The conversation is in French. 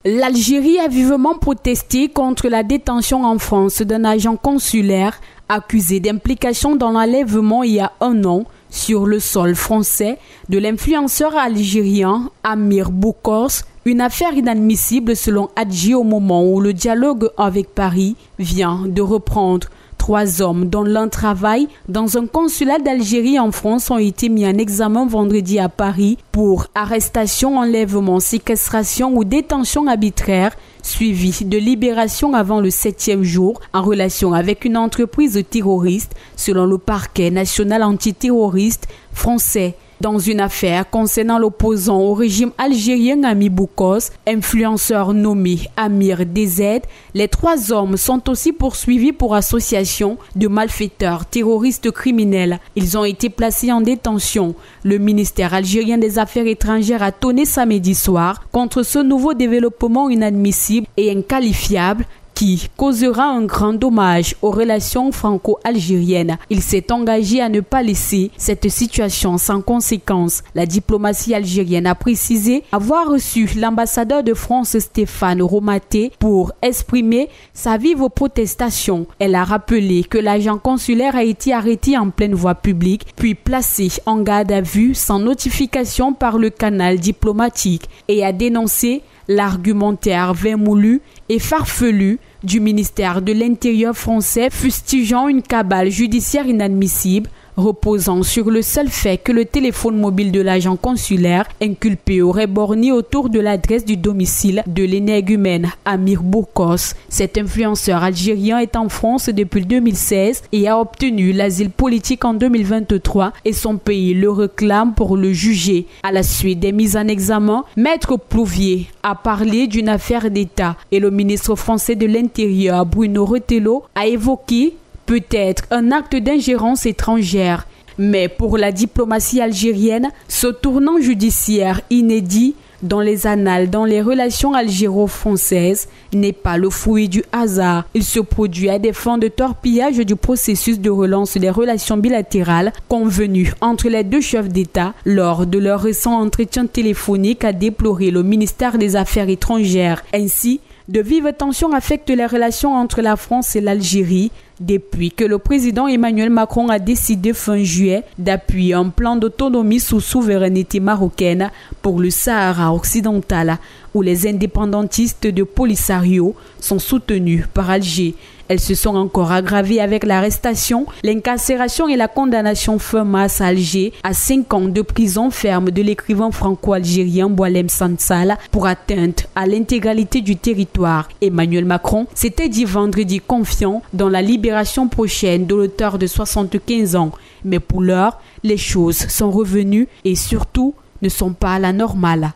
L'Algérie a vivement protesté contre la détention en France d'un agent consulaire accusé d'implication dans l'enlèvement il y a un an sur le sol français de l'influenceur algérien Amir Boukos, une affaire inadmissible selon Hadji au moment où le dialogue avec Paris vient de reprendre. 3 hommes dont l'un travaille dans un consulat d'Algérie en France ont été mis en examen vendredi à Paris pour arrestation, enlèvement, séquestration ou détention arbitraire suivie de libération avant le 7e jour en relation avec une entreprise terroriste selon le parquet national antiterroriste français. Dans une affaire concernant l'opposant au régime algérien Amir Boukos, influenceur nommé Amir DZ, les 3 hommes sont aussi poursuivis pour association de malfaiteurs terroristes criminels. Ils ont été placés en détention. Le ministère algérien des Affaires étrangères a tonné samedi soir contre ce nouveau développement inadmissible et inqualifiable qui causera un grand dommage aux relations franco-algériennes. Il s'est engagé à ne pas laisser cette situation sans conséquence. La diplomatie algérienne a précisé avoir reçu l'ambassadeur de France Stéphane Romaté pour exprimer sa vive protestation. Elle a rappelé que l'agent consulaire a été arrêté en pleine voie publique puis placé en garde à vue sans notification par le canal diplomatique et a dénoncé l'argumentaire vermoulu et farfelu du ministère de l'Intérieur français fustigeant une cabale judiciaire inadmissible reposant sur le seul fait que le téléphone mobile de l'agent consulaire inculpé aurait borné autour de l'adresse du domicile de l'énergumène Amir Boukos. Cet influenceur algérien est en France depuis 2016 et a obtenu l'asile politique en 2023 et son pays le réclame pour le juger. À la suite des mises en examen, Maître Plouvier a parlé d'une affaire d'État et le ministre français de l'Intérieur Bruno Retailleau a évoqué peut-être un acte d'ingérence étrangère. Mais pour la diplomatie algérienne, ce tournant judiciaire inédit dans les annales, dans les relations algéro-françaises, n'est pas le fruit du hasard. Il se produit à des fins de torpillage du processus de relance des relations bilatérales convenues entre les 2 chefs d'État lors de leur récent entretien téléphonique, a déploré le ministère des Affaires étrangères. Ainsi, de vives tensions affectent les relations entre la France et l'Algérie depuis que le président Emmanuel Macron a décidé fin juillet d'appuyer un plan d'autonomie sous souveraineté marocaine pour le Sahara occidental, où les indépendantistes de Polisario sont soutenus par Alger. Elles se sont encore aggravées avec l'arrestation, l'incarcération et la condamnation fin mars à Alger à 5 ans de prison ferme de l'écrivain franco-algérien Boualem Sansal pour atteinte à l'intégralité du territoire. Emmanuel Macron s'était dit vendredi confiant dans la libération prochaine de l'auteur de 75 ans. Mais pour l'heure, les choses sont revenues et surtout ne sont pas à la normale.